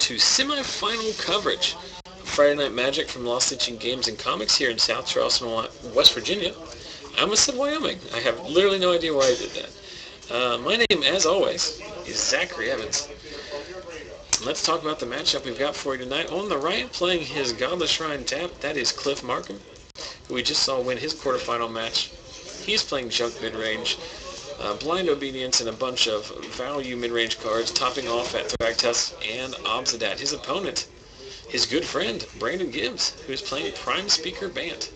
to semifinal coverage of Friday Night Magic from Lost Teaching Games and Comics here in South Charleston, West Virginia. I almost said Wyoming. I have literally no idea why I did that. My name, as always, is Zachary Evans. Let's talk about the matchup we've got for you tonight. On the right, playing his Godless Shrine tap, that is Cliff Marcum, who we just saw win his quarterfinal match. He's playing Junk Midrange, Blind Obedience, and a bunch of value midrange cards, topping off at Thragtusk and Obsidat. His opponent, his good friend, Brandon Gibbs, who's playing Prime Speaker Bant.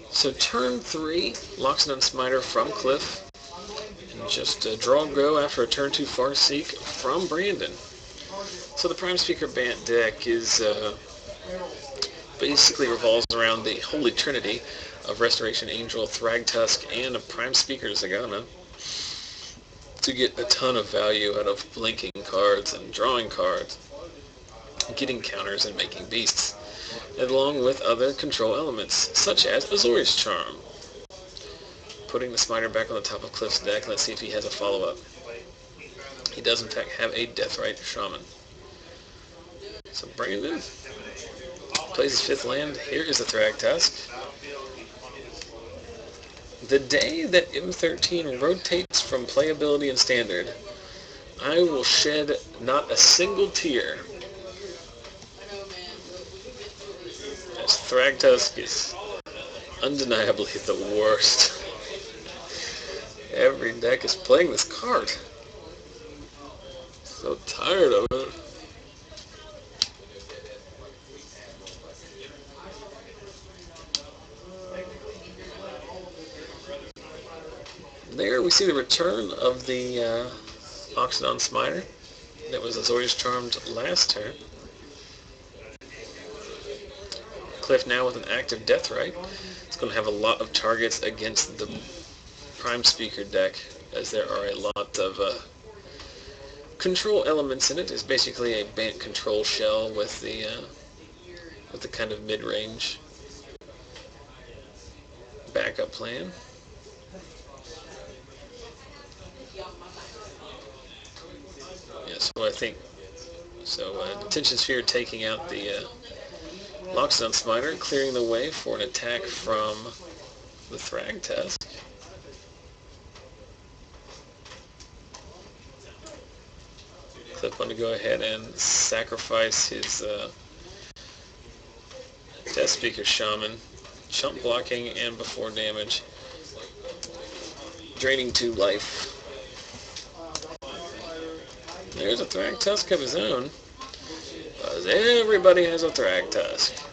So turn 3, Loxodon Smiter from Cliff, and just a draw go after a turn 2 Farseek from Brandon. So the Prime Speaker Bant deck is basically revolves around the Holy Trinity of Restoration Angel, Thragtusk, and a Prime Speaker Zagana to get a ton of value out of blinking cards and drawing cards, getting counters and making beasts, along with other control elements, such as Azorius Charm. Putting the Smiter back on the top of Cliff's deck. Let's see if he has a follow-up. He does, in fact, have a Deathrite Shaman. So Brandon plays his 5th land. Here is a Thragtusk. The day that M13 rotates from playability and standard, I will shed not a single tear, as Thragtusk is undeniably the worst. Every deck is playing this card. So tired of it. There we see the return of the Loxodon Smiter that was Azorius Charmed last turn. Cliff now with an active Deathrite. It's going to have a lot of targets against the Prime Speaker deck, as there are a lot of control elements in it. It's basically a Bant control shell with the kind of mid-range backup plan. Yeah, so I think Detention Sphere taking out the Loxodon Smiter, clearing the way for an attack from the Thragtusk. Cliff wanted to go ahead and sacrifice his Death Speaker Shaman, chump blocking and before damage, draining 2 life. There's a Thragtusk of his own, because everybody has a Thragtusk.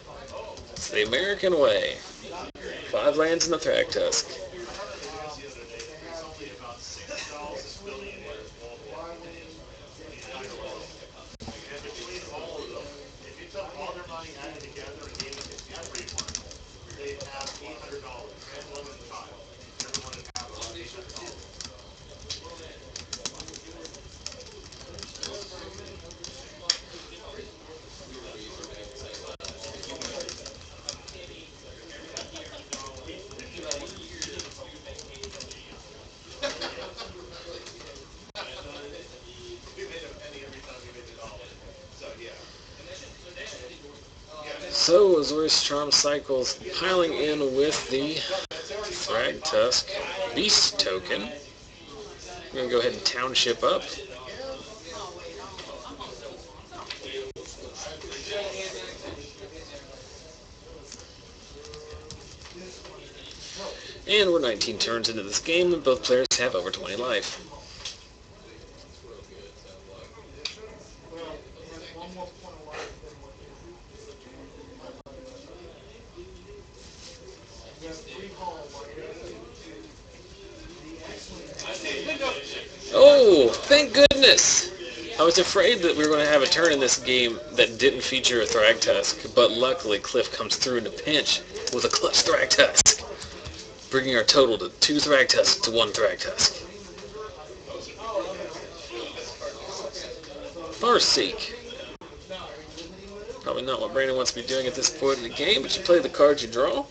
It's the American way. 5 lands in the Thragtusk. So Azorius Charm cycles piling in with the Thragtusk Beast token. We're going to go ahead and Township up. And we're 19 turns into this game, and both players have over 20 life. Oh, thank goodness! I was afraid that we were going to have a turn in this game that didn't feature a Thragtusk, but luckily Cliff comes through in a pinch with a clutch Thragtusk, bringing our total to 2 Thragtusks to 1 Thragtusk. Farseek. Probably not what Brandon wants to be doing at this point in the game, but you play the cards you draw.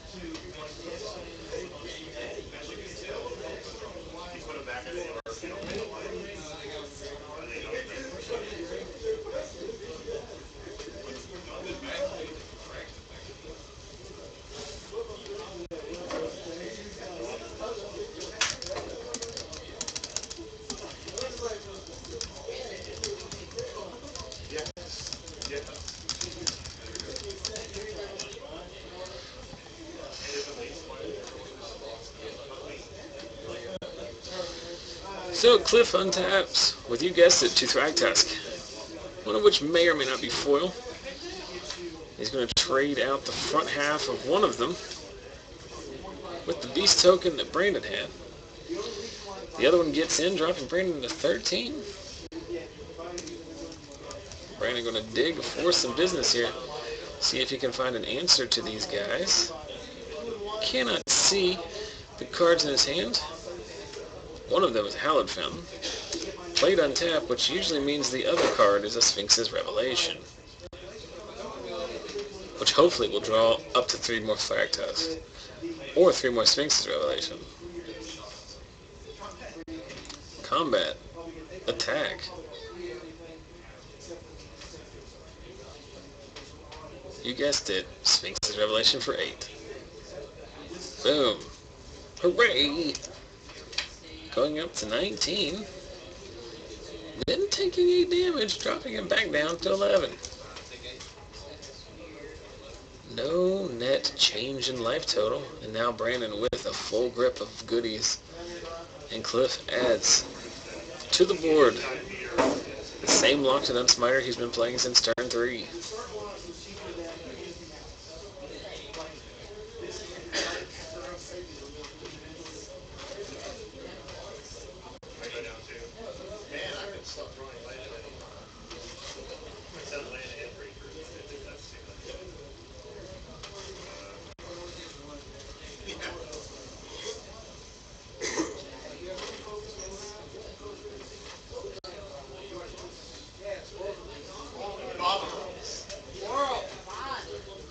So Cliff untaps with, you guessed it, 2 Thragtusk, one of which may or may not be foil. He's going to trade out the front half of one of them with the beast token that Brandon had. The other one gets in, dropping Brandon to 13. Brandon going to dig for some business here. See if he can find an answer to these guys. Cannot see the cards in his hand. One of them is Hallowed Fountain. Played on tap, which usually means the other card is a Sphinx's Revelation, which hopefully will draw up to 3 more Thragtusks, or 3 more Sphinx's Revelation. Combat. Attack. You guessed it, Sphinx's Revelation for 8. Boom. Hooray! Going up to 19. Then taking 8 damage, dropping him back down to 11. No net change in life total, and now Brandon with a full grip of goodies. And Cliff adds to the board the same Locked and Unsmiter he's been playing since turn 3.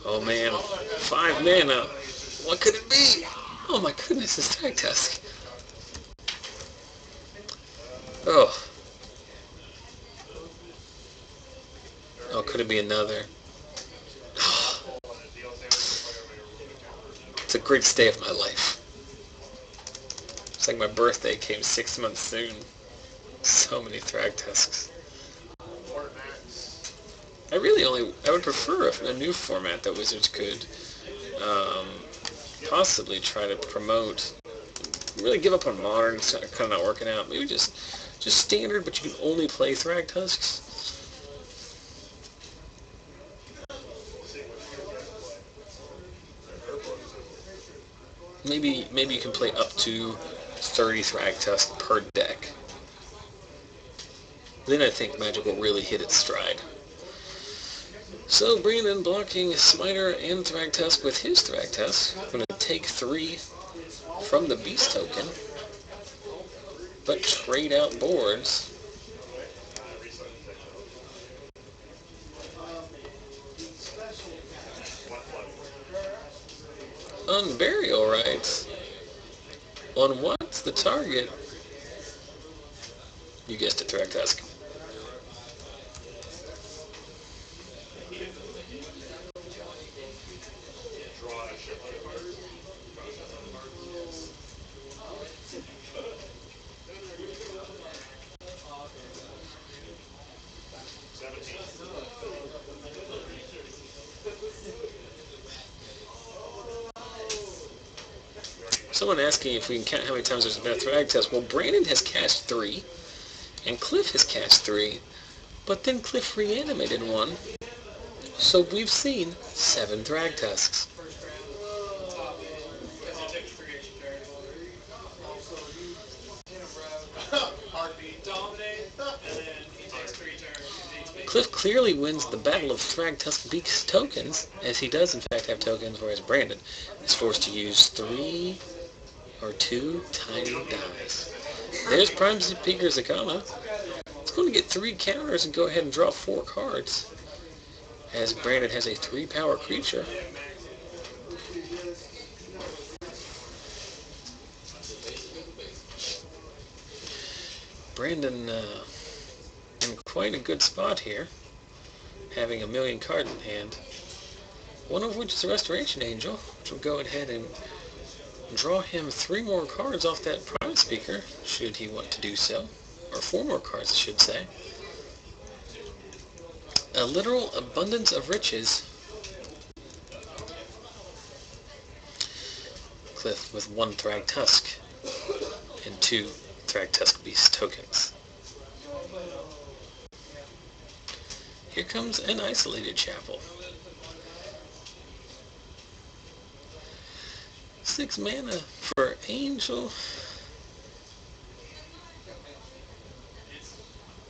Oh man, 5 mana. What could it be? Oh my goodness, it's Thragtusk. Oh. Oh, could it be another? It's a great day of my life. It's like my birthday came 6 months soon. So many Thragtusks. I would prefer a new format that Wizards could possibly try to promote. Really give up on modern, it's kind of not working out. Maybe just standard, but you can only play Thragtusks. Maybe you can play up to 30 Thragtusk per deck. Then I think Magic will really hit its stride. So Brandon blocking Smiter and Thragtusk with his Thragtusk. Going to take 3 from the Beast token, but trade out boards. On Burial Rites. On what's the target? You guessed it, Thragtusk. Someone asking if we can count how many times there's been a Thragtusk. Well, Brandon has cast 3, and Cliff has cast 3, but then Cliff reanimated 1. So we've seen 7 Thragtusks. clearly wins the battle of Thragtusk Beak's tokens, as he does in fact have tokens, whereas Brandon is forced to use 3 or 2 tiny dice. There's Prime Speaker Zakama. It's going to get 3 counters and go ahead and draw 4 cards, as Brandon has a 3-power creature. Brandon in quite a good spot here, having a million cards in hand, one of which is a Restoration Angel, which will go ahead and draw him 3 more cards off that Prime Speaker, should he want to do so, or 4 more cards I should say. A literal abundance of riches. Cliff with 1 Thragtusk and 2 Thragtusk Beast tokens. Here comes an Isolated Chapel. 6 mana for Angel.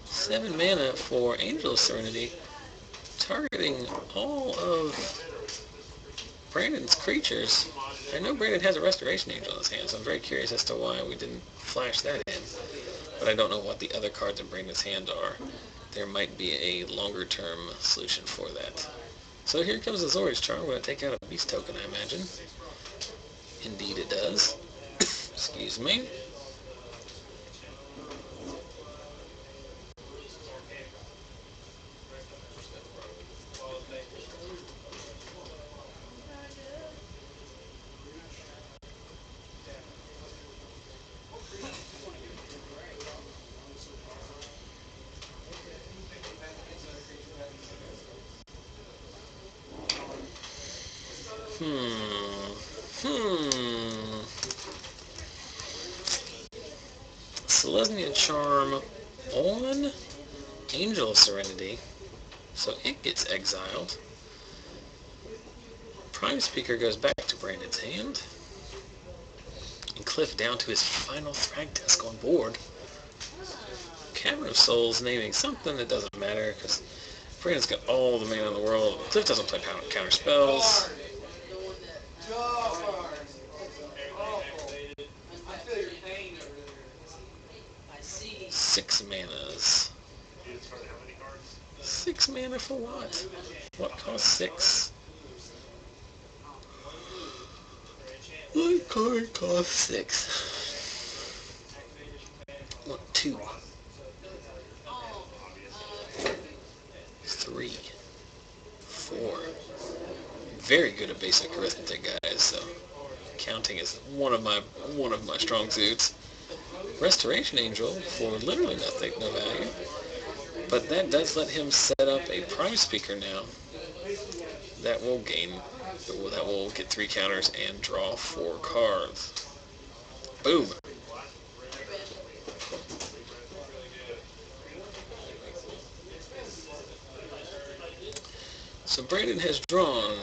7 mana for Angel of Serenity, targeting all of Brandon's creatures. I know Brandon has a Restoration Angel in his hand, so I'm very curious as to why we didn't flash that in. But I don't know what the other cards in Brandon's hand are. There might be a longer-term solution for that. So here comes the Azorius Charm. I'm going to take out a Beast token, I imagine. Indeed it does. Excuse me. Selesnya Charm on Angel of Serenity, so it gets exiled. Prime Speaker goes back to Brandon's hand, and Cliff down to his final Thragtusk on board. Cavern of Souls naming something that doesn't matter, because Brandon's got all the mana in the world. Cliff doesn't play counter spells. Six manas. 6 mana for what? What costs 6? What card costs 6? What, 2? 3. 4. Very good at basic arithmetic, guys, so counting is one of my strong suits. Restoration Angel for literally nothing, no value. But that does let him set up a Prime Speaker now. That will get 3 counters and draw 4 cards. Boom. So Brandon has drawn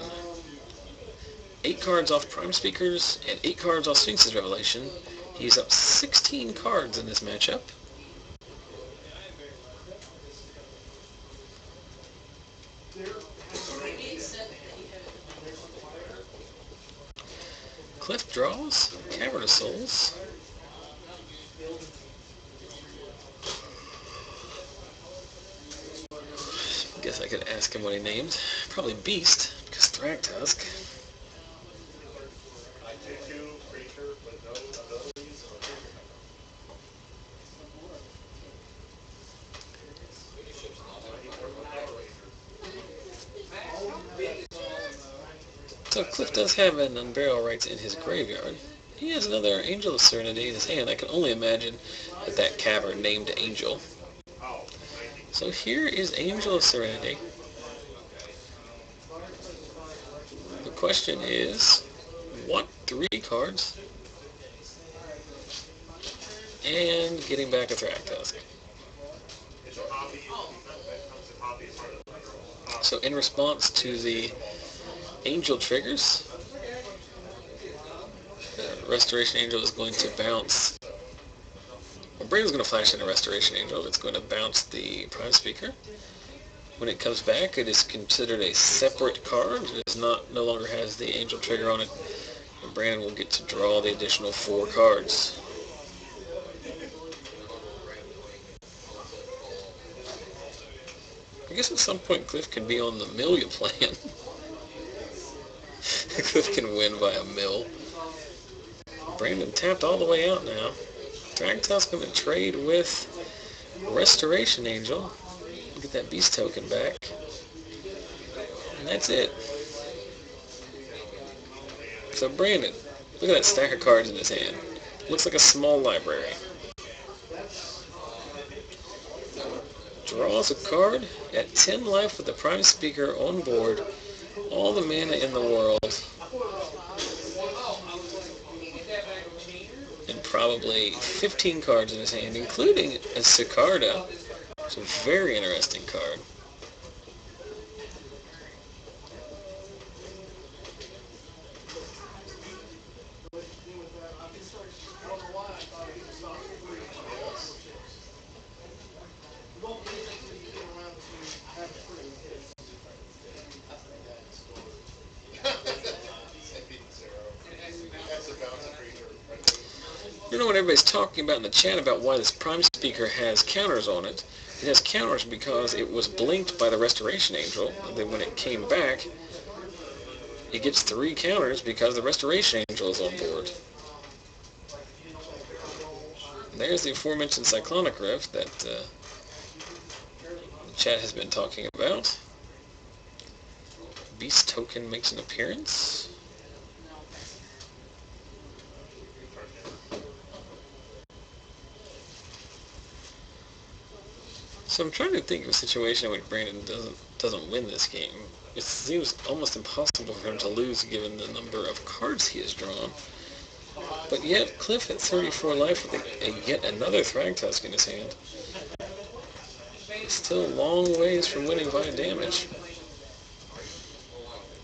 8 cards off Prime Speakers and 8 cards off Sphinx's Revelation. He's up 16 cards in this matchup. Cliff draws Cavern of Souls. Guess I could ask him what he named. Probably Beast, because Thragtusk. So Cliff does have an Unburial Rites in his graveyard. He has another Angel of Serenity in his hand. I can only imagine that cavern named Angel. So here is Angel of Serenity. The question is, what 3 cards? And getting back a Thragtusk. So in response to the Angel triggers, Restoration Angel is going to bounce. Well, Brandon's going to flash in a Restoration Angel. It's going to bounce the Prime Speaker. When it comes back, it is considered a separate card. It is no longer has the angel trigger on it. And Brandon will get to draw the additional 4 cards. I guess at some point Cliff can be on the Millia plan. Cliff can win by a mill. Brandon tapped all the way out now. Thragtusk going to trade with Restoration Angel. Get that beast token back. And that's it. So Brandon, look at that stack of cards in his hand. Looks like a small library. Draws a card at 10 life with the Prime Speaker on board. All the mana in the world. And probably 15 cards in his hand, including a Sicarda. It's a very interesting card. You know what everybody's talking about in the chat about why this Prime Speaker has counters on it? It has counters because it was blinked by the Restoration Angel, and then when it came back, it gets 3 counters because the Restoration Angel is on board. And there's the aforementioned Cyclonic Rift that the chat has been talking about. Beast token makes an appearance. So I'm trying to think of a situation in which Brandon doesn't win this game. It seems almost impossible for him to lose given the number of cards he has drawn. But yet, Cliff at 34 life with yet another Thragtusk in his hand. Still long ways from winning via damage.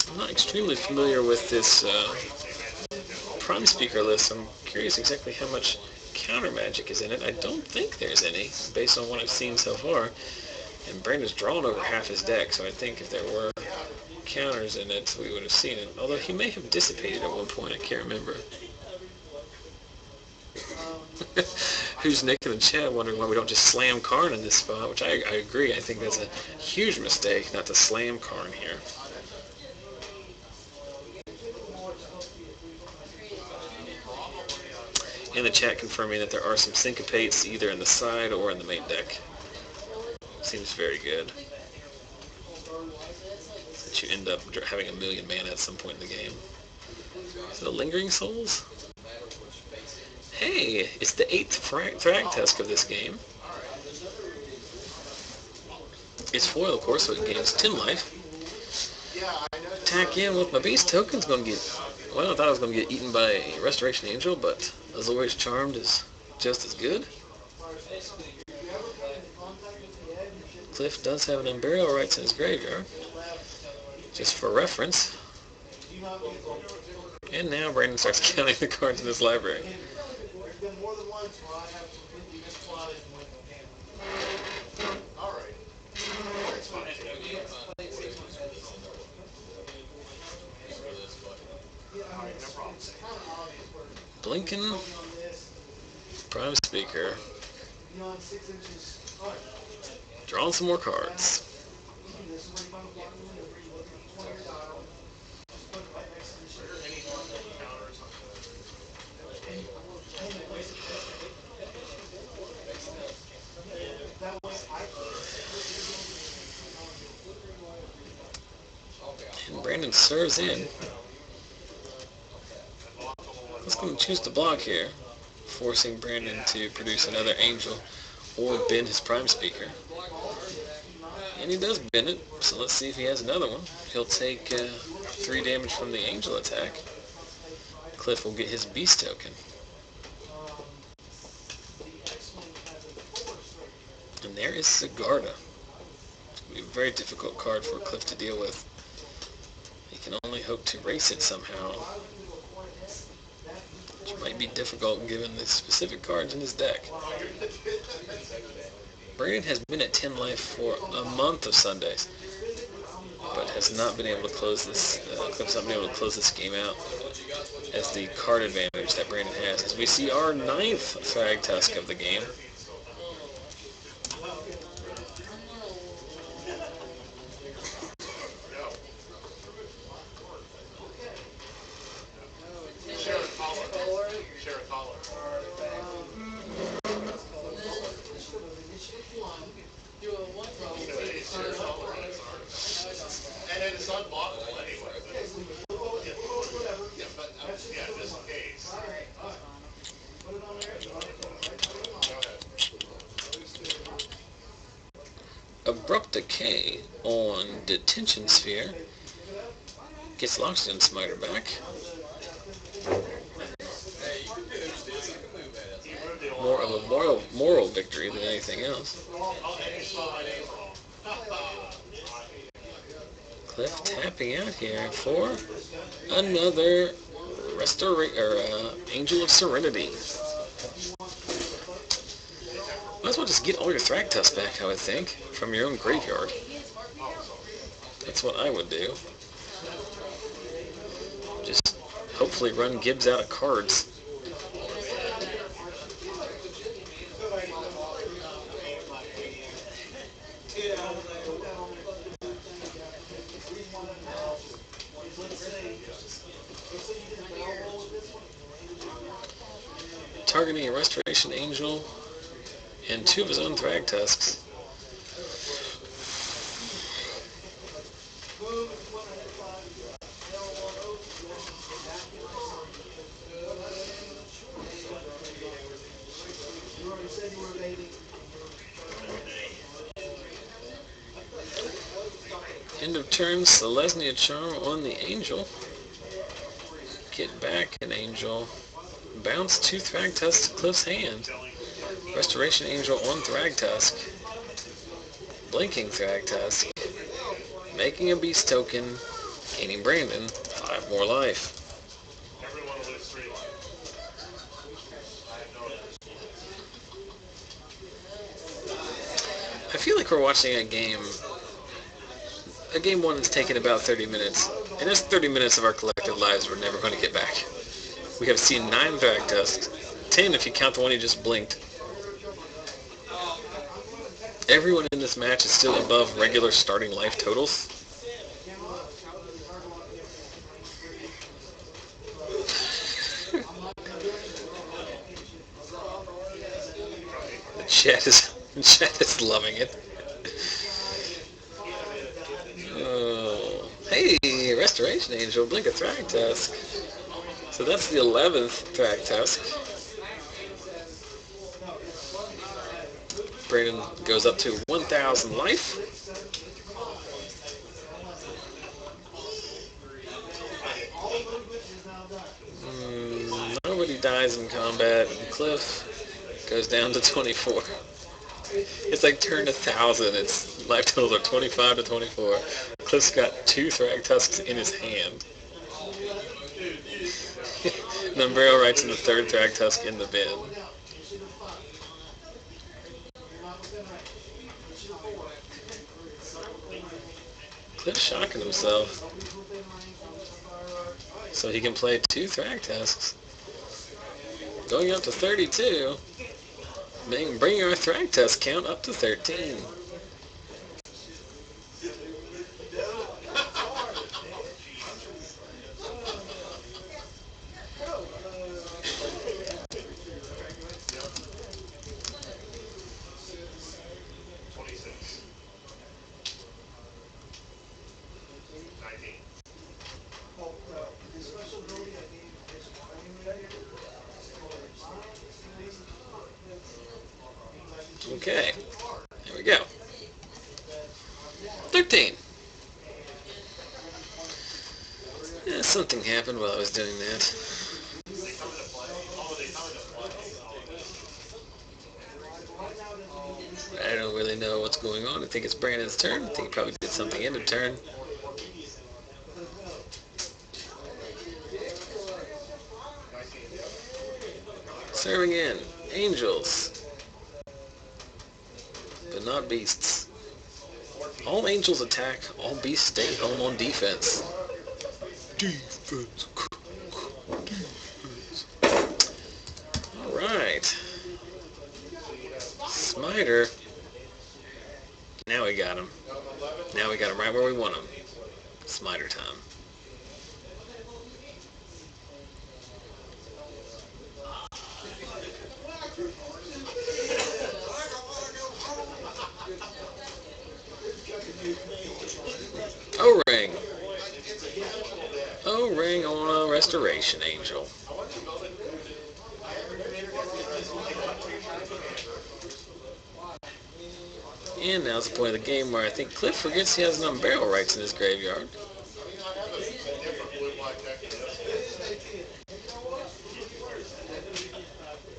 I'm not extremely familiar with this Prime Speaker list. I'm curious exactly how much counter magic is in it. I don't think there's any, based on what I've seen so far. And Brandon's drawn over half his deck, so I think if there were counters in it, we would have seen it. Although he may have dissipated at one point, I can't remember. Who's Nick in the chat wondering why we don't just slam Karn in this spot, which I agree. I think that's a huge mistake not to slam Karn here. In the chat confirming that there are some syncopates either in the side or in the main deck. Seems very good. That you end up having a million mana at some point in the game. Is it a Lingering Souls? Hey, it's the 8th Thragtusk of this game. It's foil, of course, so it gains 10 life. Attack in with my beast token's going to get... Well, I thought I was going to get eaten by a Restoration Angel, but Azorius Charmed is just as good. Cliff does have an Unburial Rites in his graveyard, just for reference. And now Brandon starts counting the cards in his library. Blinking Prime Speaker. Drawing some more cards. And Brandon serves in. Let's go and choose to block here, forcing Brandon to produce another Angel or bend his Prime Speaker. And he does bend it, so let's see if he has another one. He'll take 3 damage from the Angel attack. Cliff will get his Beast token. And there is Sigarda. It's going to be a very difficult card for Cliff to deal with. He can only hope to race it somehow, which might be difficult given the specific cards in his deck. Brandon has been at 10 life for a month of Sundays, but has not been able to close this. Cliff's not been able to close this game out as the card advantage that Brandon has. As we see our 9th Thrag Tusk of the game. Abrupt Decay on Detention Sphere. Gets Lockstone Smiter back. More of a moral victory than anything else. Cliff tapping out here for another Angel of Serenity. Might as well just get all your Thragtusk back, I would think, from your own graveyard. That's what I would do. Just hopefully run Gibbs out of cards. Targeting a Restoration Angel and 2 of his own Thragtusks. End of turn, Selesnya Charm on the Angel. Get back an Angel. Bounce 2 Thragtusks to Cliff's hand. Restoration Angel on Thragtusk. Blinking Thragtusk. Making a Beast token. Gaining Brandon 5 more life. I feel like we're watching a game one that's taken about 30 minutes. And there's 30 minutes of our collective lives we're never going to get back. We have seen 9 Thragtusks. 10 if you count the one he just blinked. Everyone in this match is still above regular starting life totals. The chat is loving it. Oh, hey, Restoration Angel, blink a Thragtusk. So that's the 11th Thragtusk. Brandon goes up to 1,000 life. Nobody dies in combat, and Cliff goes down to 24. It's like turn 1,000. Its life totals are 25 to 24. Cliff's got 2 Thragtusks in his hand. And then Barrow writes in the 3rd Thragtusk in the bin. Cliff's shocking himself. So he can play 2 Thragtusks. Going up to 32. Bringing our Thragtusk count up to 13. Okay, there we go. 13. Yeah, something happened while I was doing that. I don't really know what's going on. I think it's Brandon's turn. I think he probably did something end of turn. Serving in. Angels. not beasts. All angels attack, all beasts stay home on defense. Defense. Alright. Smiter. Now we got him. Now we got him right where we want him. Smiter time. O-ring. O-ring on a restoration angel. And now's the point of the game where I think Cliff forgets he has enough barrel rights in his graveyard.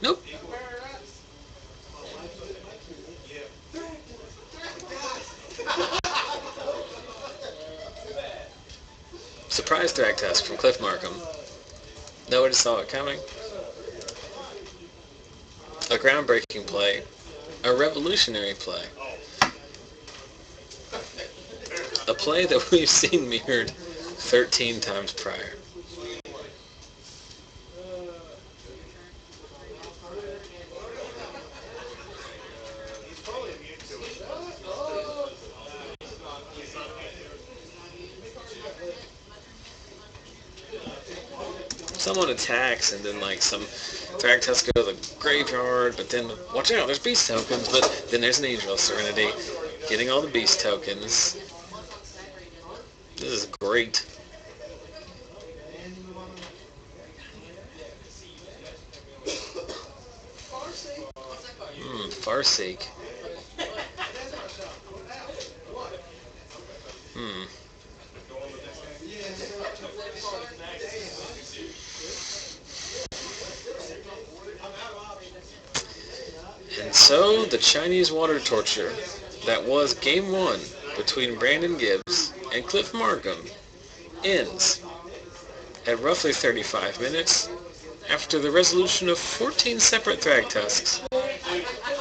Nope. Surprise Thragtusk from Cliff Marcum. Nobody saw it coming. A groundbreaking play. A revolutionary play. A play that we've seen mirrored 13 times prior. Someone attacks and then like some Thragtusk goes to the graveyard, but then watch out, there's beast tokens, but then there's an Angel of Serenity getting all the beast tokens. This is great. Farseek. And so, the Chinese water torture that was Game 1 between Brandon Gibbs and Cliff Marcum ends at roughly 35 minutes after the resolution of 14 separate Thragtusks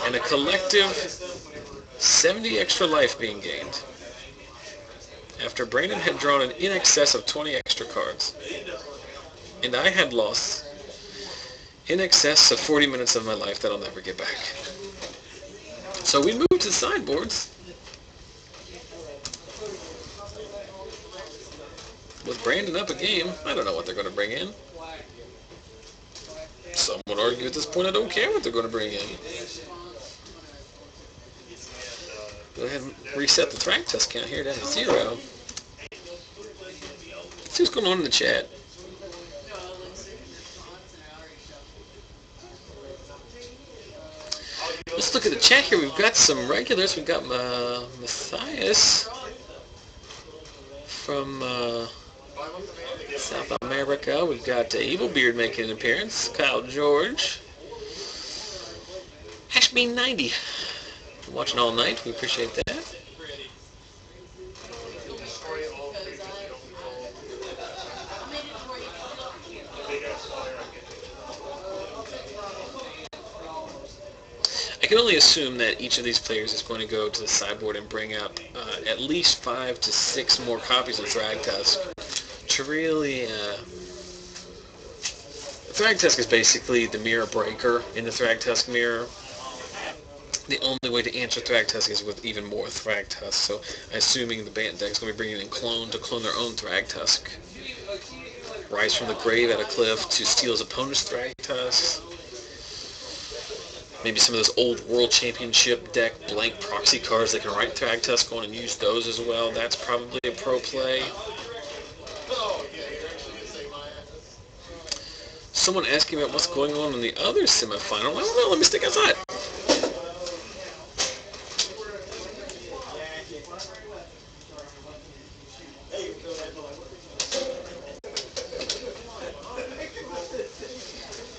and a collective 70 extra life being gained after Brandon had drawn in excess of 20 extra cards and I had lost in excess of 40 minutes of my life that I'll never get back. So we moved to sideboards with Brandon up a game. I don't know what they're going to bring in. Some would argue at this point I don't care what they're going to bring in. Go ahead and reset the Thragtusk count here down to 0. See what's going on in the chat. Let's look at the chat here. We've got some regulars. We've got Matthias from South America. We've got Evil Beard making an appearance. Kyle George. Hashbean90. Watching all night. We appreciate that. I can only assume that each of these players is going to go to the sideboard and bring up at least 5 to 6 more copies of Thragtusk to really... Thragtusk is basically the mirror breaker in the Thragtusk mirror. The only way to answer Thragtusk is with even more Thragtusk, so assuming the Bant deck is going to be bringing in Clone to clone their own Thragtusk. Rise from the grave at a cliff to steal his opponent's Thragtusk. Maybe some of those old World Championship deck blank proxy cards they can write Thragtusk on and use those as well. That's probably a pro play. Someone asking about what's going on in the other semifinal. I don't know. Let me stick outside.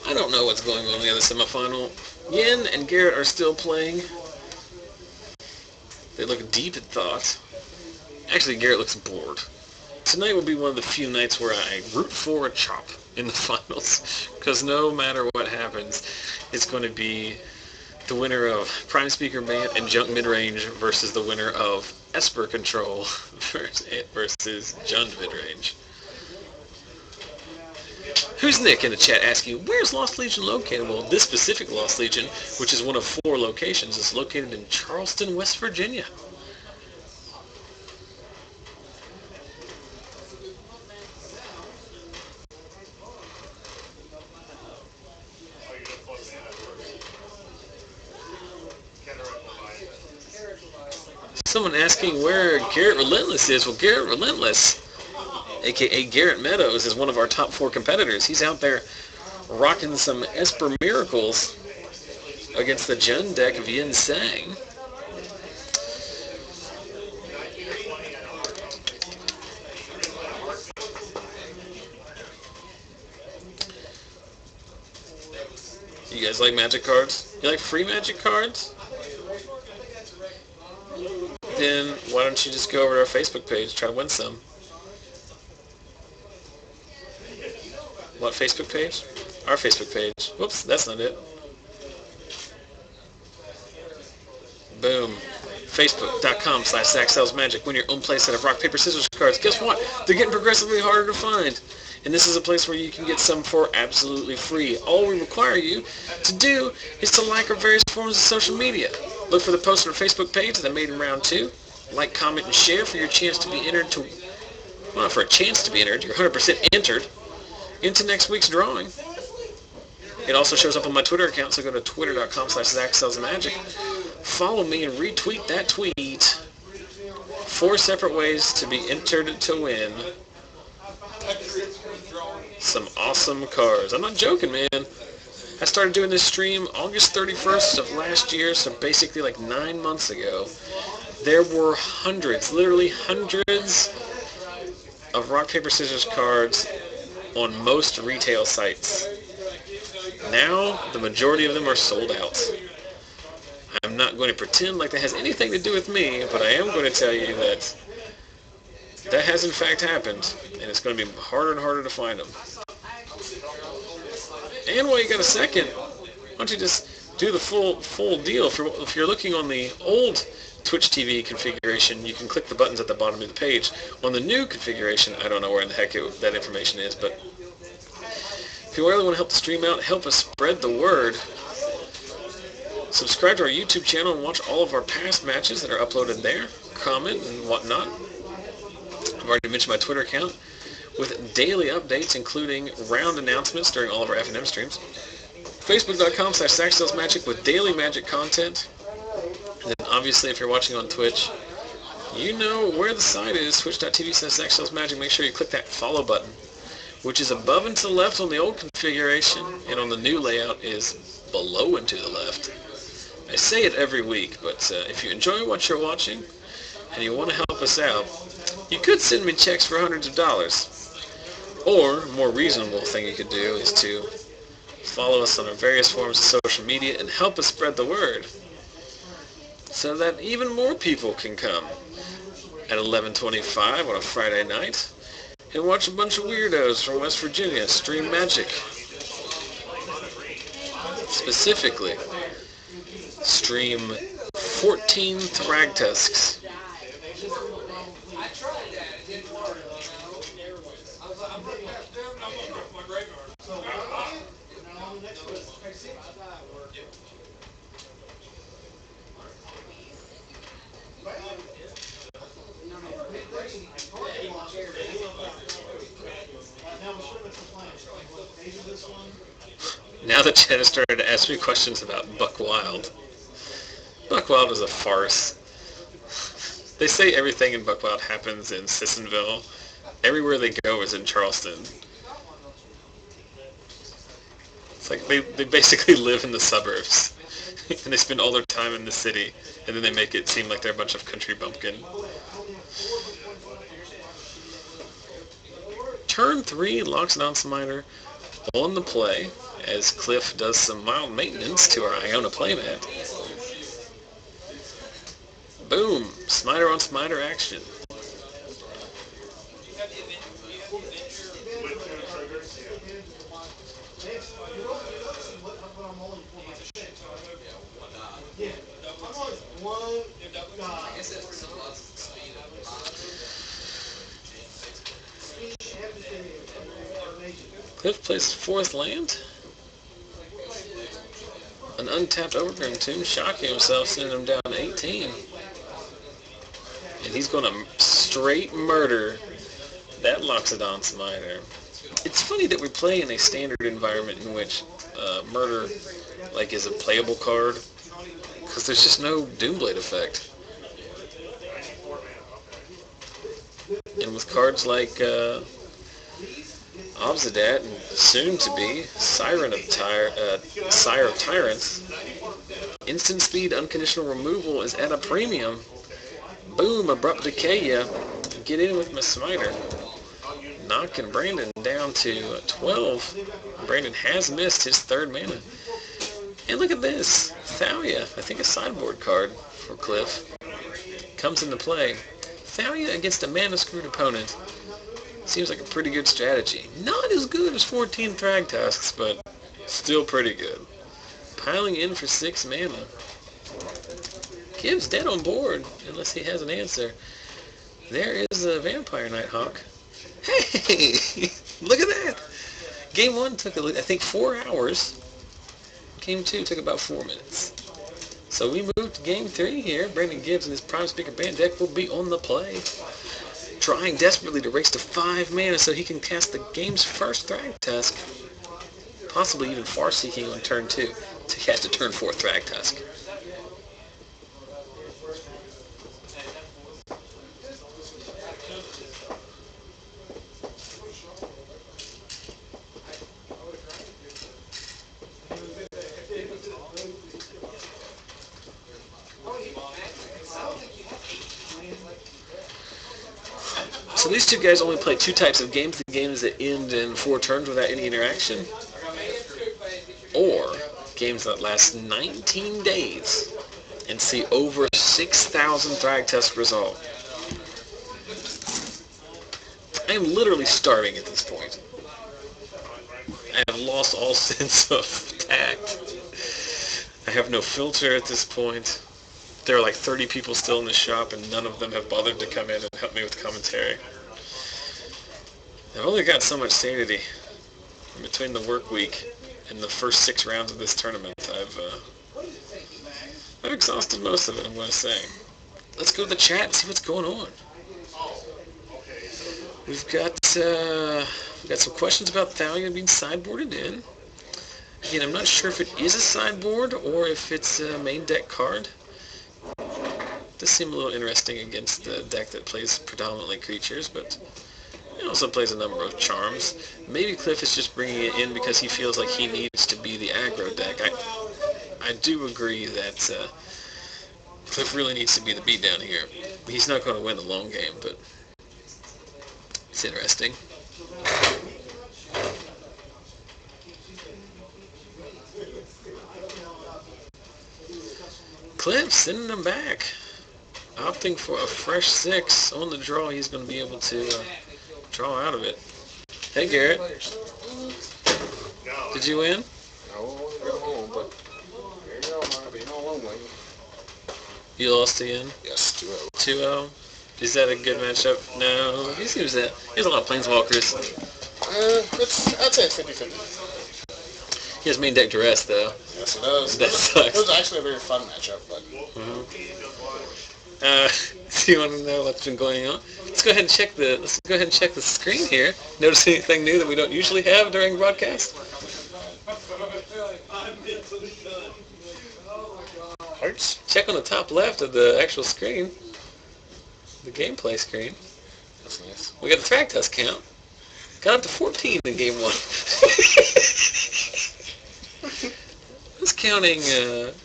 I don't know what's going on in the other semifinal. Yin and Garrett are still playing. They look deep in thought. Actually, Garrett looks bored. Tonight will be one of the few nights where I root for a chop in the finals. Because no matter what happens, it's going to be The winner of Prime Speaker Bant and Junk Midrange versus the winner of Esper Control versus Jund Midrange. Who's Nick in the chat asking, where's Lost Legion located? Well, this specific Lost Legion, which is one of 4 locations, is located in Charleston, West Virginia. Someone asking where Garrett Relentless is. Well, Garrett Relentless, aka Garrett Meadows, is one of our top 4 competitors. He's out there rocking some Esper Miracles against the Jund deck of Yin Sang. You guys like Magic cards? You like free Magic cards? Then why don't you just go over to our Facebook page, try to win some. What Facebook page? Our Facebook page. Whoops, that's not it. Boom. Facebook.com/ZachSellsMagic. Win your own playset of rock, paper, scissors cards. Guess what? They're getting progressively harder to find. And this is a place where you can get some for absolutely free. All we require you to do is to like our various forms of social media. Look for the post on our Facebook page that made in round 2. Like, comment, and share for your chance to be entered to... Well, for a chance to be entered, you're 100% entered into next week's drawing. It also shows up on my Twitter account, so go to twitter.com/ZachSellsMagic. Follow me and retweet that tweet. 4 separate ways to be entered to win some awesome cards. I'm not joking, man. I started doing this stream August 31st of last year, so basically like 9 months ago. There were hundreds, literally hundreds of rock, paper, scissors cards on most retail sites. Now, the majority of them are sold out. I'm not going to pretend like that has anything to do with me, but I am going to tell you that that has in fact happened, and it's going to be harder and harder to find them. And while you got a second, why don't you just do the full deal? If you're looking on the old Twitch TV configuration, you can click the buttons at the bottom of the page. On the new configuration, I don't know where in the heck that information is, but if you really want to help the stream out, help us spread the word, subscribe to our YouTube channel and watch all of our past matches that are uploaded there, comment and whatnot. I've already mentioned my Twitter account with daily updates, including round announcements during all of our FNM streams. Facebook.com/ZachSellsMagic with daily Magic content. And then obviously if you're watching on Twitch, you know where the site is, twitch.tv/ZachSellsMagic. Make sure you click that follow button, which is above and to the left on the old configuration, and on the new layout is below and to the left. I say it every week, but if you enjoy what you're watching and you want to help us out, you could send me checks for hundreds of dollars. Or, a more reasonable thing you could do is to follow us on our various forms of social media and help us spread the word so that even more people can come at 11:25 on a Friday night and watch a bunch of weirdos from West Virginia stream Magic. Specifically, stream 14 Thragtusks. Now the chat has started to ask me questions about Buck Wild. Buck Wild is a farce. They say everything in Buck Wild happens in Sissonville. Everywhere they go is in Charleston. It's like they basically live in the suburbs. And they spend all their time in the city. And then they make it seem like they're a bunch of country bumpkin. Turn 3, Locks and Smiter on the play as Cliff does some mild maintenance to our Iona playmat. Boom! Smiter on Smiter action. Cliff plays fourth land. An untapped Overgrown Tomb, shocking himself, sending him down 18. And he's going to straight murder that Loxodon Smiter. It's funny that we play in a standard environment in which murder is a playable card, because there's just no Doomblade effect. And with cards like Obsidat and soon to be Sire of Tyrants, instant speed unconditional removal is at a premium. Boom, abrupt decay ya. Get in with my Smiter. Knocking Brandon down to 12. Brandon has missed his third mana. And look at this. Thalia, I think a sideboard card for Cliff, comes into play. Thalia against a mana-screwed opponent seems like a pretty good strategy. Not as good as 14 Thragtusks, but still pretty good. Piling in for 6 mana. Gibbs dead on board, unless he has an answer. There is a Vampire Nighthawk. Hey! Look at that! Game 1 took, I think, 4 hours. Game 2 took about 4 minutes. So we moved to Game 3 here. Brandon Gibbs and his Prime Speaker Bant deck will be on the play, trying desperately to race to 5 mana so he can cast the game's first Thragtusk. Possibly even Far-Seeking on turn 2 to cast a turn 4 Thragtusk. So these two guys only play 2 types of games. The games that end in 4 turns without any interaction, or games that last 19 days and see over 6,000 Thragtusk resolved. I am literally starving at this point. I have lost all sense of tact. I have no filter at this point. There are like 30 people still in the shop, and none of them have bothered to come in and help me with commentary. I've only got so much sanity. In between the work week and the first 6 rounds of this tournament, I've exhausted most of it, I'm going to say. Let's go to the chat and see what's going on. We've got some questions about Thalia being sideboarded in. Again, I'm not sure if it is a sideboard or if it's a main deck card. This seems a little interesting against a deck that plays predominantly creatures, but it also plays a number of charms. Maybe Cliff is just bringing it in because he feels like he needs to be the aggro deck. I do agree that Cliff really needs to be the beatdown here. He's not going to win the long game, but it's interesting. Cliff sending them back. Opting for a fresh 6 on the draw. He's going to be able to draw out of it. Hey, Garrett. Did you win? No, I wasn't going home, but there you go. I'll be all lonely. You lost again? Yes, 2-0. 2-0? Is that a good matchup? No. He seems that. He has a lot of Planeswalkers. I'd say it's 50-50. He has main deck duress, though. Yes, it does. That sucks. It was actually a very fun matchup, but... Do you want to know what's been going on? Let's go ahead and check the screen here. Notice anything new that we don't usually have during broadcast? Hearts? Check on the top left of the actual screen. The gameplay screen. That's nice. We got the Thragtusk count. Got up to 14 in game 1. Let's counting,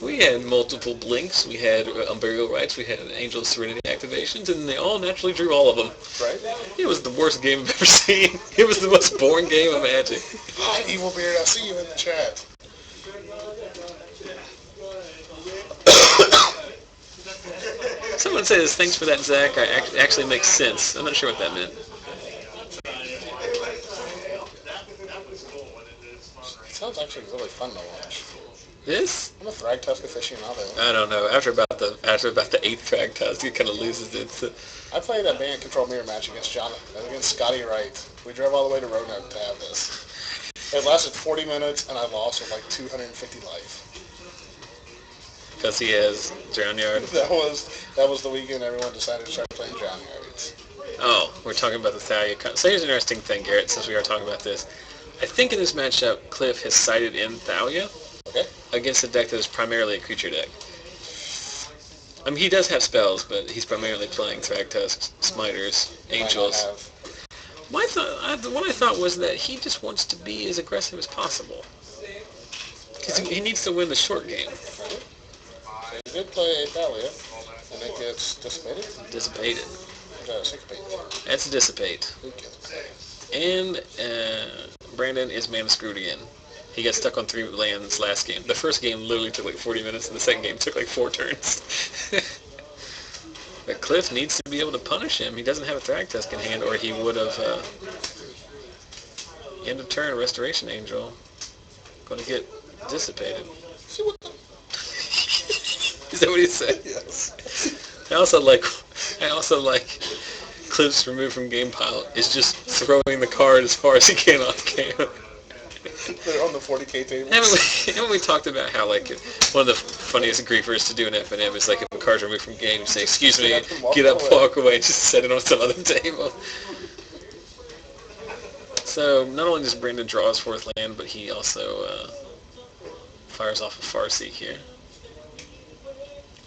we had multiple blinks, we had Unburial Rites, we had Angel of Serenity activations, and they all naturally drew all of them. Right? It was the worst game I've ever seen. It was the most boring game of Magic. Hi, Evil Beard, I see you in the chat. Someone says, thanks for that, Zach. Actually makes sense. I'm not sure what that meant. It sounds actually really fun to watch. This? I'm a Thragtusk aficionado. I don't know. After about the 8th Thragtusk, it kind of loses its... I played a Bant control mirror match against Scotty Wright. We drove all the way to Roanoke to have this. It lasted 40 minutes, and I lost with like 250 life. Because he has Drown Yard. That was the weekend everyone decided to start playing Drown Yards. Oh, we're talking about the Thalia. So here's an interesting thing, Garrett, since we are talking about this. I think in this matchup, Cliff has sided in Thalia against a deck that is primarily a creature deck. I mean, he does have spells, but he's primarily playing Thragtusks, Smiters, Angels. What I thought was that he just wants to be as aggressive as possible. Because he needs to win the short game. He did play Thalia, and it gets dissipated. Dissipated. Dissipate. That's Dissipate. And Brandon is mana screwed again. He got stuck on 3 lands last game. The first game literally took like 40 minutes, and the second game took like 4 turns. But Cliff needs to be able to punish him. He doesn't have a Thragtusk in hand, or he would have end of turn Restoration Angel. Going to get dissipated. Is that what he said? Yes. I also like Cliff's removed from game pile is just throwing the card as far as he can off game. They're on the 40k table. Haven't we talked about how like one of the funniest griefers to do in FNM is like if a card's removed from game, you say, "Excuse me, get up, walk away, and just set it on some other table." So not only does Brandon draw his 4th land, but he also fires off a Farseek here.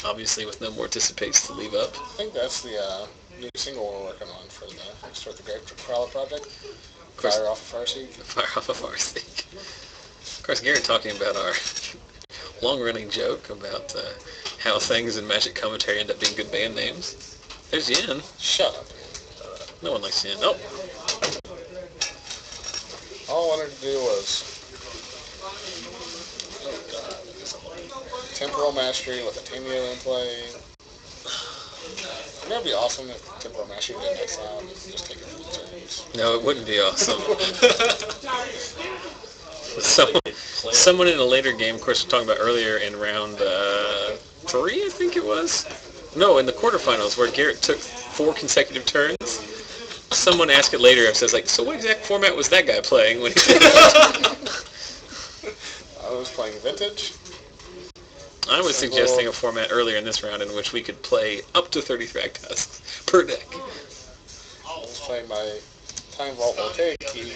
Obviously, with no more Dissipates to leave up. I think that's the new single we're working on for the Start the Grave Crawler project. Fire off a Farseek. Fire off a Farseek. Of course, Garrett talking about our long-running joke about how things in Magic commentary end up being good band names. There's Yin. Shut up. No one likes Yin. Oh. All I wanted to do was Temporal Mastery with a Tameo in play. That would be awesome if Temporal Mastery did next round and just take it from the turns. No, it wouldn't be awesome. Someone in a later game, of course, we're talking about earlier in round 3, I think it was? No, in the quarterfinals, where Garrett took 4 consecutive turns. Someone asked it later and says, like, so what exact format was that guy playing when he I was playing Vintage. I was suggesting a format earlier in this round in which we could play up to 30 Thragtusks per deck. I was playing my Time Vault Voltaic key.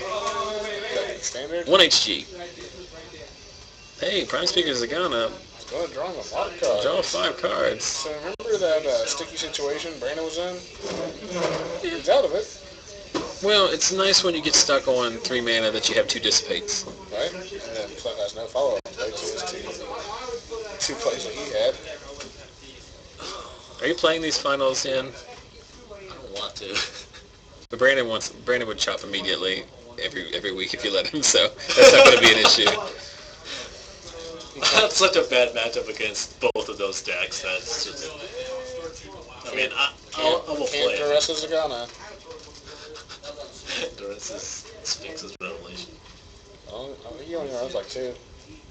Standard. 1 HG. Hey, Prime Speaker Zagana. Going to draw him a lot of cards. Draw 5 cards. So remember that sticky situation Brandon was in? He's out of it. Well, it's nice when you get stuck on 3 mana that you have 2 Dissipates. Right? And then Cliff has no follow-up play to his 2 plays that he had. Are you playing these finals in? I don't want to. But Brandon would chop immediately every week if you let him, so that's not going to be an issue. That's such a bad matchup against both of those decks. That's just. I mean, I will play it. Duress is a Ghana. Duress is Sphinx's Revelation. Oh, he only runs like 2.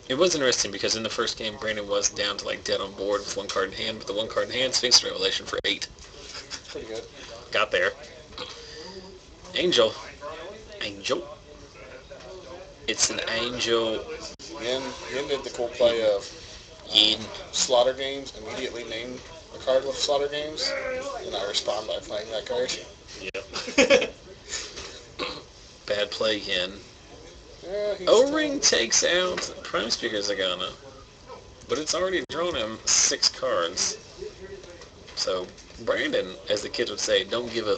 It was interesting because in the first game, Brandon was down to like dead on board with 1 card in hand, but the 1 card in hand, Sphinx Revelation for 8. Pretty good. Got there. Angel. It's an angel. Yin did the cool play of Yin. Slaughter Games, immediately named a card with Slaughter Games, and I respond by playing that card. Yep. Bad play Yin. Yeah, O-Ring takes out Prime Speaker Zagana, but it's already drawn him 6 cards. So, Brandon, as the kids would say, don't give a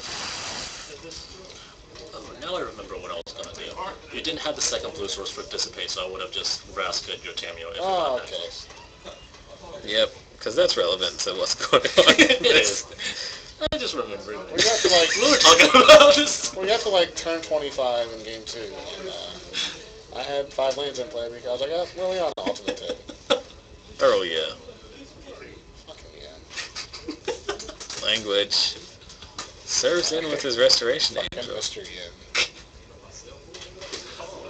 Now I remember what I was going to do. You didn't have the second blue source for Dissipate, so I would have just Rascad your Tameo. Oh, okay. Yep, because that's relevant to what's going on. It is. I just remembered. We got to like We were talking about this. we got to like turn 25 in game 2, and I had 5 lands in play because I got Liliana Ultimate Tip. Oh, yeah. Fucking yeah. Language. Serves in with his Restoration Fucking Angel. Mr. Yin.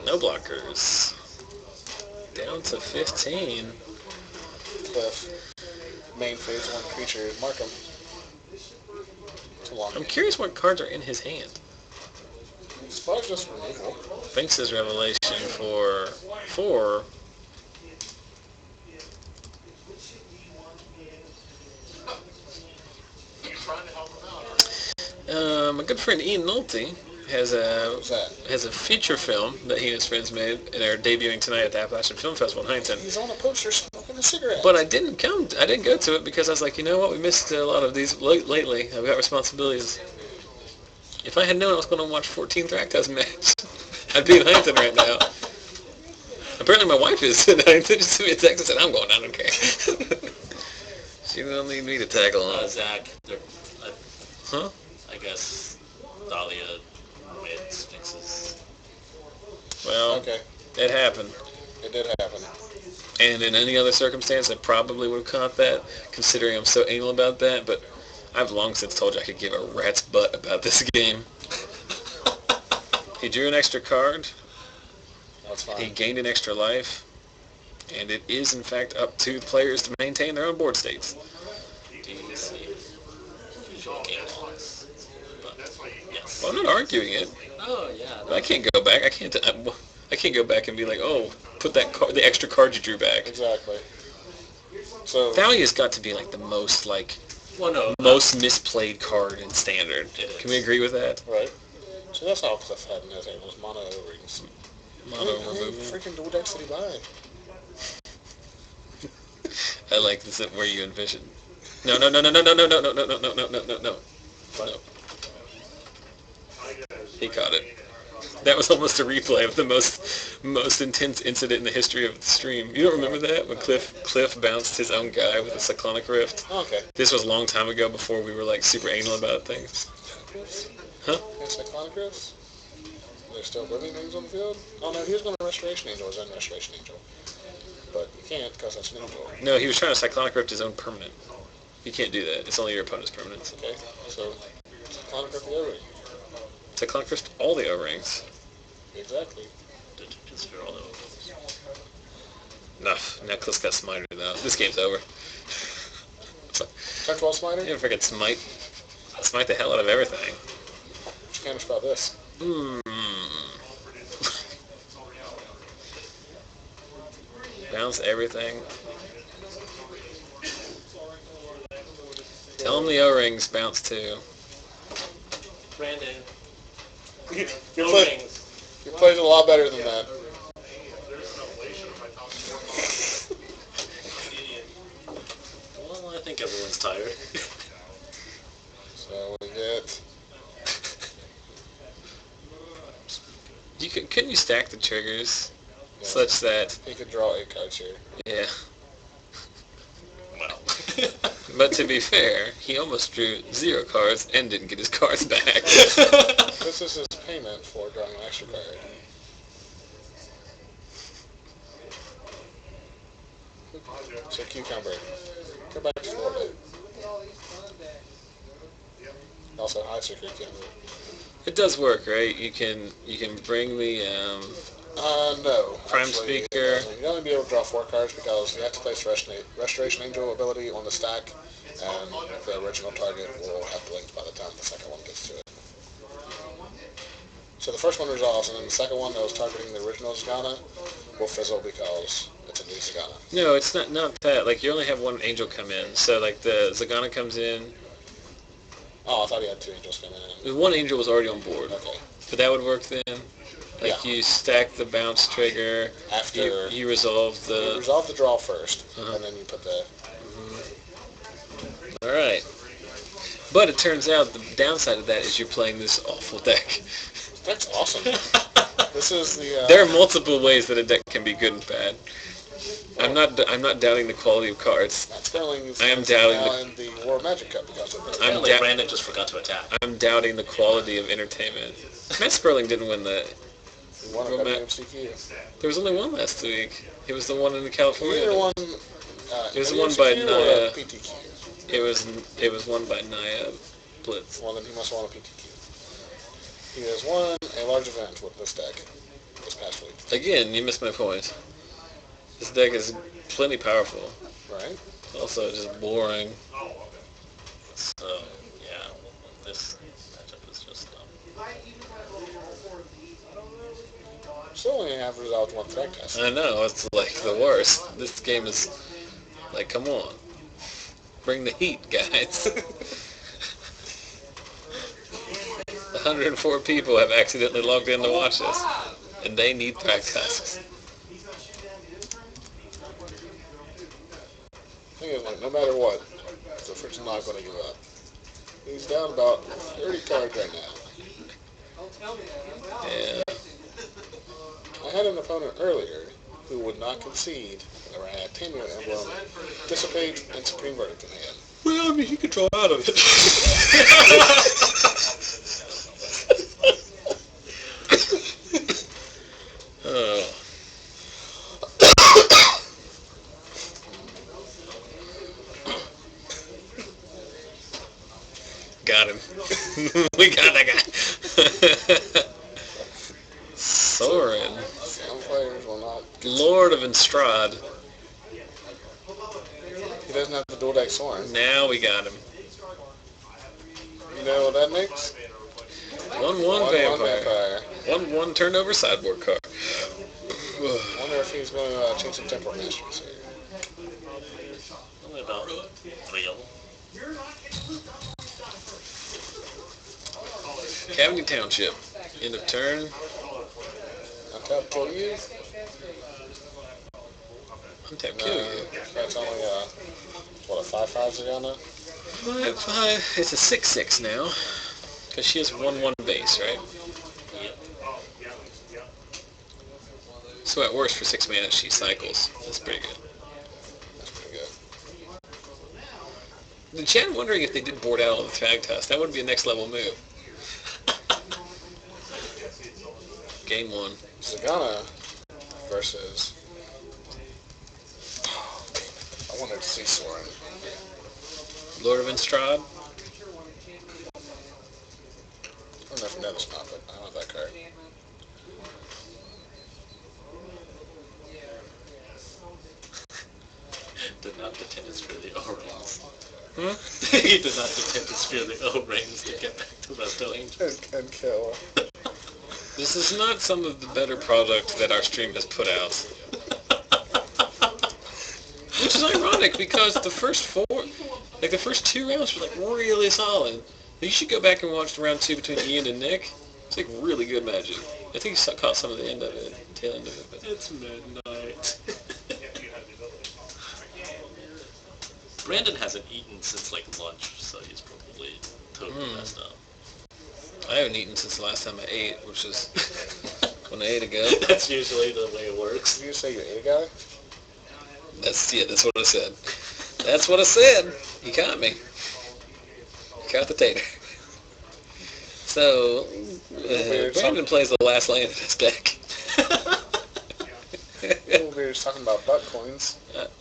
No blockers. Down to 15. Cliff. Main phase 1 creature is Marcum. It's a long I'm name. curious what cards are in his hand. It's probably just removal. Finks' Revelation for 4. My good friend Ian Nolte has What's that? a feature film that he and his friends made and are debuting tonight at the Appalachian Film Festival in Huntington. He's on a poster smoking a cigarette. But I didn't go to it because I was like, you know what, we missed a lot of these lately. I've got responsibilities. If I had known I was going to watch 14th Rakdos match, I'd be in Huntington right now. Apparently my wife is in Huntington. Just sent me a text and said, I'm going, I don't care. She don't need me to tag along. Zach, Huh? I guess Dahlia made Sphinxes. Well, Okay. it happened. It did happen. And in any other circumstance, I probably would have caught that, considering I'm so anal about that, but I've long since told you I could give a rat's butt about this game. He drew an extra card. That's fine. He gained an extra life. And it is, in fact, up to the players to maintain their own board states. DC. Visual game loss. But, yes. Well, I'm not arguing it. Oh, yeah. But I can't go back. I can't go back and be like, oh, put that the extra card you drew back. Exactly. So Thalia's got to be like the most most misplayed card in Standard. Can we agree with that? right. So that's all Cliff had in his hand was mono rings. Mono How many removal. freaking dual decks did he buy? I like this where you envision. No. He caught it. That was almost a replay of the most intense incident in the history of the stream. You don't remember that? When Cliff bounced his own guy with a Cyclonic Rift? Oh, okay. This was a long time ago before we were like super anal about things. Huh? And Cyclonic Rifts? They're still living things on the field? Oh no, he was going to Restoration Angel. He was in Restoration Angel. But you can't because that's an angel. No, he was trying to Cyclonic Rift his own permanent. You can't do that. It's only your opponent's permanents. Okay, so Cyclonic Rift the O-Ring. Cyclonic Rift all the O-rings. Exactly. Just for all those. Enough. Now Cliff's got Smiter though. This game's over. Turn 12 Smiter? You ever forget Smite? Smite the hell out of everything. You can't spell this. Bounce everything. Tell him the O-rings bounce too. Brandon. You played a lot better than that. Well, I think everyone's tired. So we get... Couldn't you stack the triggers Yeah. such that... He could draw 8 cards here. Yeah. Well. But to be fair, he almost drew 0 cards and didn't get his cards back. This is his payment for drawing an extra card. So Cucumber. Go back to Florida. Also Icer Cucumber. It does work, right? You can bring the No. Prime actually, Speaker. You'll only be able to draw 4 cards because you have to place Restoration Angel ability on the stack, and the original target will have blinked by the time the second one gets to it. So the first one resolves, and then the second one that was targeting the original Zagana will fizzle because it's a new Zagana. No, it's not that. Like, you only have one angel come in. So, like, the Zagana comes in. Oh, I thought he had 2 angels come in. One angel was already on board. Okay. But that would work then. Like, Yeah. you stack the bounce trigger. After You resolve you the... resolve the draw first, Uh-huh. and then you put the... Alright. But it turns out the downside of that is you're playing this awful deck. That's awesome. This is the... There are multiple ways that a deck can be good and bad. I'm not doubting the quality of cards. Matt Sperling's I am now doubting in the World Magic Cup because of it. Apparently Brandon just forgot to attack. I'm doubting the quality of entertainment. Matt Sperling didn't win the... He won a Well, Matt- WMCQ. There was only one last week. It was the one in California. Either one... It was the one by WMCQ or Naya. PTQ. It was won by Naya Blitz. Well, then he must have won a PTQ. He has won a large event with this deck this past week. Again, you missed my point. This deck is plenty powerful. Right. Also, just boring. So, yeah, this matchup is just dumb. Still only have resolved one tag test. I know, it's like the worst. This game is like, come on. Bring the heat, guys. 104 people have accidentally logged in to watch this, and they need practice. Thing is, like, no matter what, the Fritz is not going to give up. He's down about 30 cards right now. Yeah. I had an opponent earlier who would not concede whenever I had Tenure Emblem, Dissipate, and Supreme Verdict in hand. Well, I mean, he could draw out of it. Oh. Got him. We got that guy. Soren. Some players will not. Lord of Instrad. He doesn't have the dual deck Soren. Now we got him. You know what that makes? 1/1 vampire. 1/1 turnover sideboard card. I wonder if he's going to change some tempo masters here. Only about 3 of them. Cavity Township. End of turn. Untap kill you? Untap kill you. That's only what, a 5/5 Zagana? 5/5. It's a 6/6 now. Because she has 1/1 base, right? Yep. So at worst for 6 mana she cycles. That's pretty good. That's pretty good. The chat wondering if they did board out on the tag test. That would be a next level move. Game 1. Zagana versus... I wanted to see Soren. Lord of Instrad. I don't know if you know this or not, but I love that card. Did not pretend to sphere the O-rings. Huh? He did not pretend to sphere the O-rings to get back to Resto Angel. And kill. This is not some of the better product that our stream has put out. Which is ironic because the first 2 rounds were like really solid. You should go back and watch round 2 between Ian and Nick. It's like really good Magic. I think you caught some of the end of it, tail end of it. But It's midnight. Brandon hasn't eaten since like lunch, so he's probably totally messed up. I haven't eaten since the last time I ate, which is when I ate ago. That's usually the way it works. Did you say you're a guy? That's what I said. That's what I said. You caught me. You caught the tater. So, Brandon plays the last land in his deck. We were just talking about butt coins.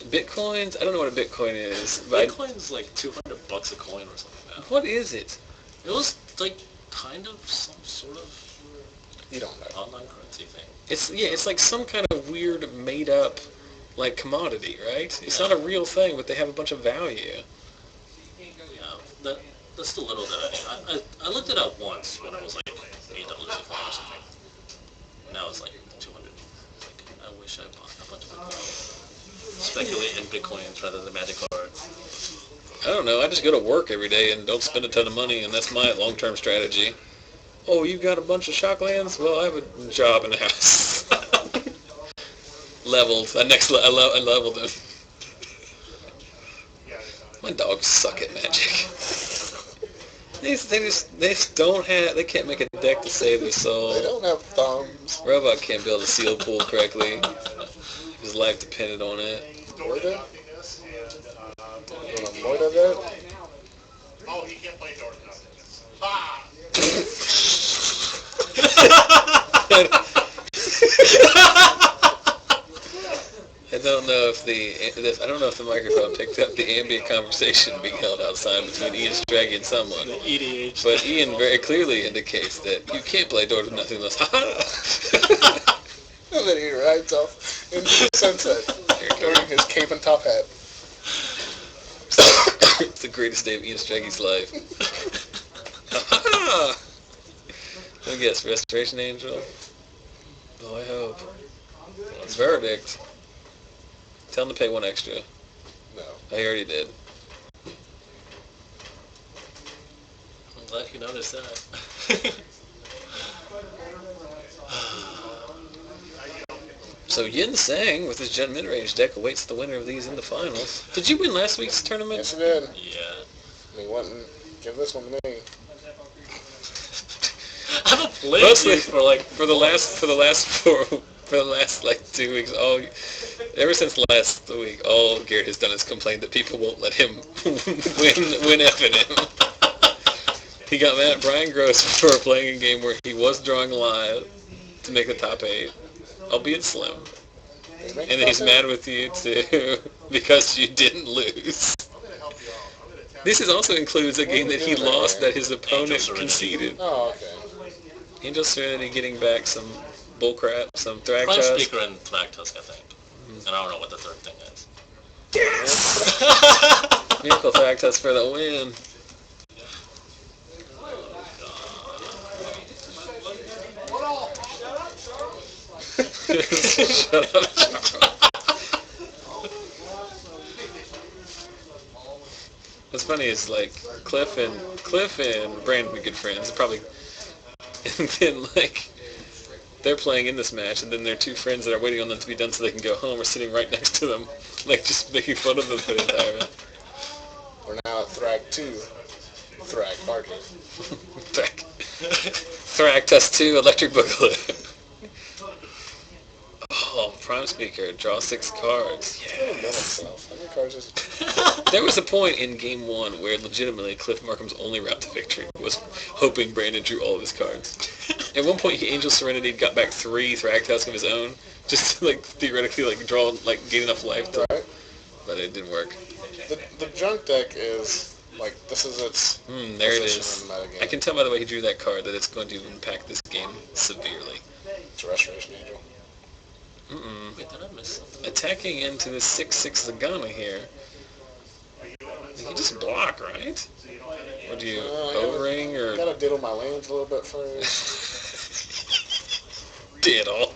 Bitcoins? I don't know what a Bitcoin is. But Bitcoin's like $200 a coin or something now. what is it? It was like kind of some sort of You don't know. online currency thing. It's like some kind of weird made up like commodity, right? It's not a real thing, but they have a bunch of value. Yeah, that's the little that I looked it up once when I was like $8 a coin or something. Now it's like 200. Like, I wish I bought a bunch of Bitcoin. Speculate in Bitcoins rather than Magic cards. I don't know. I just go to work every day and don't spend a ton of money, and that's my long-term strategy. Oh, you've got a bunch of shock lands? Well, I have a job in the house. Leveled. I leveled them. My dogs suck at Magic. They just don't have. They can't make a deck to save their soul. They don't have thumbs. Robot can't build a seal pool correctly. His life depended on it. Moida? You want a Moida there? Oh, he can't play Dortmund. I don't know if the microphone picked up the ambient conversation being held outside between Ian Straggy and someone. EDH. But Ian very clearly indicates that you can't play Door to Nothing unless And then he rides off into the sunset wearing his cape and top hat. the greatest day of Ian Straggy's life. Ha Let me guess, Restoration Angel? Oh, I hope. Verdict. Tell him to pay one extra. No. I already did. I'm glad you noticed that. So Yin Sang, with his Gen Midrange deck, awaits the winner of these in the finals. Did you win last week's tournament? Yes, I did. Yeah. I mean, give this one to me. I haven't played these for like for the last 2 weeks. Ever since last week, all Garrett has done is complain that people won't let him win FNM. He got mad at Brian Gross for playing a game where he was drawing live to make the top 8, albeit slim. And then he's mad with you too because you didn't lose. This also includes a game that he lost that his opponent conceded. Oh, okay. Angel Serenity getting back some bullcrap, some Thrag Prime Tusk. Speaker and Thrag Tusk, I think. And I don't know what the third thing is. Yes! Miracle Thrag Tusk for the win. Shut up, Charles. What's funny is like Cliff and Brandon are good friends. Probably, and then like they're playing in this match, and then their two friends that are waiting on them to be done so they can go home are sitting right next to them, like just making fun of them for the entire match. We're now at Thrag 2. Thrag Party. Thrag Test 2 Electric Boogaloo. Oh, Prime Speaker, draw 6 cards. Yes. How many cards is it? There was a point in Game 1 where legitimately Cliff Marcum's only route to victory was hoping Brandon drew all of his cards. At one point, he Angel Serenity got back 3 Thrag Tusk of his own, just to like theoretically like draw, like gain enough life to, right. But it didn't work. The junk deck is like this is its there it is. in the metagame. I can tell by the way he drew that card that it's going to impact this game severely. It's Restoration Angel. Wait, did I miss something? Attacking into the 6/6 Zagana here. You just block, right? Or do you O-ring or... I gotta diddle my lands a little bit first. Diddle.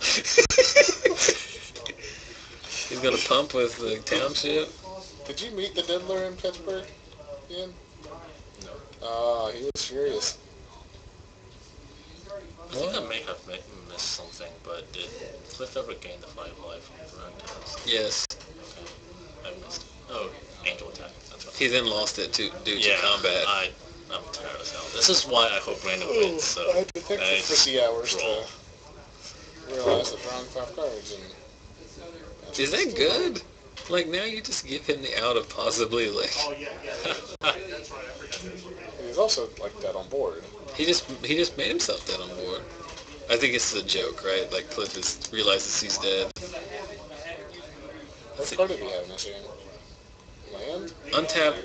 He's gonna pump with the township. Did you meet the diddler in Pittsburgh, Ian? No. He was furious. I think I may have missed something, but did Cliff ever gain the 5 life from Thrag Tusk? Yes. Okay. I missed it. Oh, Angel Attack. That's right. He then lost it due to combat. I'm tired as hell. This is why I hope Brandon wins. So I had to think for 50 hours to realize that drawing 5 cards. And is that good? Like, now you just give him the out of possibly, like... Oh, yeah. That's right. I forgot this. he's also, like, dead on board. He just made himself dead on board. I think it's a joke, right? Like, Cliff realizes he's dead. What card did he have in this game? Land? Untap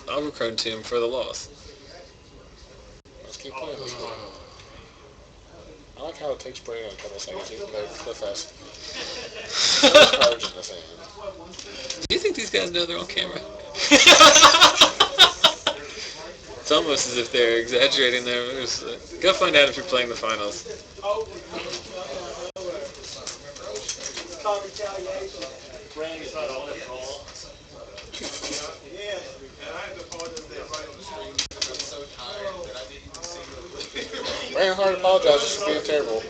Overcrone Tomb for the loss. Let's keep playing this game. I like how it takes Brandon a couple seconds, even though Cliff has cards in his hand. Do you think these guys know they're on camera? It's almost as if they're exaggerating their moves. Go find out if you're playing the finals. Randy's not on it at all. Brandon Hart apologizes for being terrible.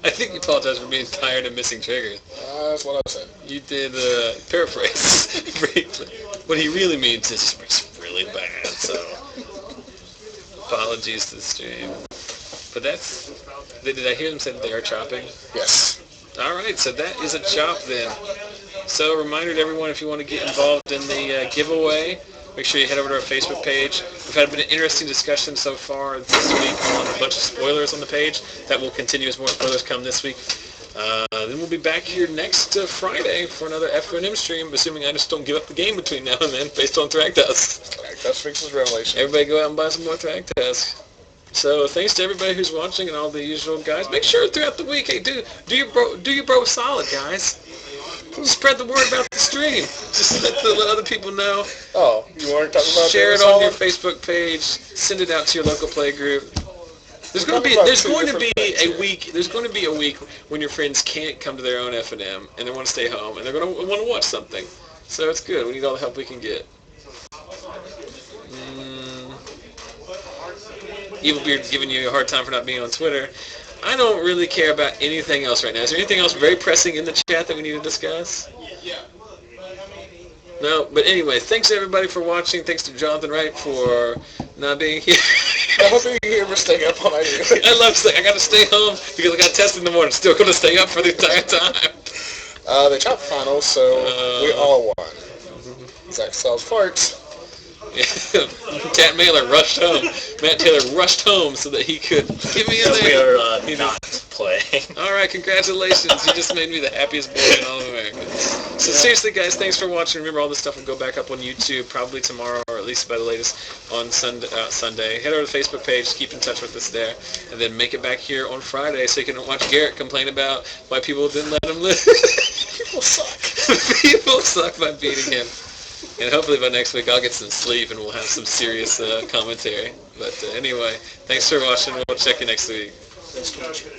I think you apologize for being tired and missing triggers. That's what I said. You did paraphrase briefly. What he really means is it's really bad, so apologies to the stream. But did I hear them say that they are chopping? Yes. Alright, so that is a chop then. So reminder to everyone, if you want to get involved in the giveaway, make sure you head over to our Facebook page. We've had an interesting discussion so far this week on a bunch of spoilers on the page. That will continue as more spoilers come this week. Then we'll be back here next Friday for another FNM stream, assuming I just don't give up the game between now and then based on Thrag Tusk. Thrag Tusk fixes Revelation. Everybody go out and buy some more Thrag Tusk. So thanks to everybody who's watching and all the usual guys. Make sure throughout the week, hey, do your bro solid, guys. Spread the word about the stream. Just let other people know. Oh, you weren't talking about Share it David on your Solomon? Facebook page. Send it out to your local play group. There's We're going to be talking about there's two going to different be things a here. week. There's going to be a week when your friends can't come to their own FNM and they want to stay home and they're going to want to watch something. So it's good. We need all the help we can get. Evil Beard giving you a hard time for not being on Twitter. I don't really care about anything else right now. Is there anything else very pressing in the chat that we need to discuss? No, but anyway, thanks everybody for watching. Thanks to Jonathan Wright for not being here. I hope you ever stay up all night. I love saying I got to stay home because I got tested in the morning. Still going to stay up for the entire time. They chopped finals, so we all won. Zach sells farts. Cat Mailer rushed home. Matt Taylor rushed home so that he could get me in We there. are not playing. All right, congratulations. You just made me the happiest boy in all of America. So seriously, guys, thanks for watching. Remember, all this stuff will go back up on YouTube probably tomorrow, or at least by the latest on Sunday. Head over to the Facebook page. Keep in touch with us there. And then make it back here on Friday so you can watch Garrett complain about why people didn't let him live. People suck. People suck by beating him. And hopefully by next week I'll get some sleep and we'll have some serious commentary. But anyway, thanks for watching. We'll check you next week. That's torture.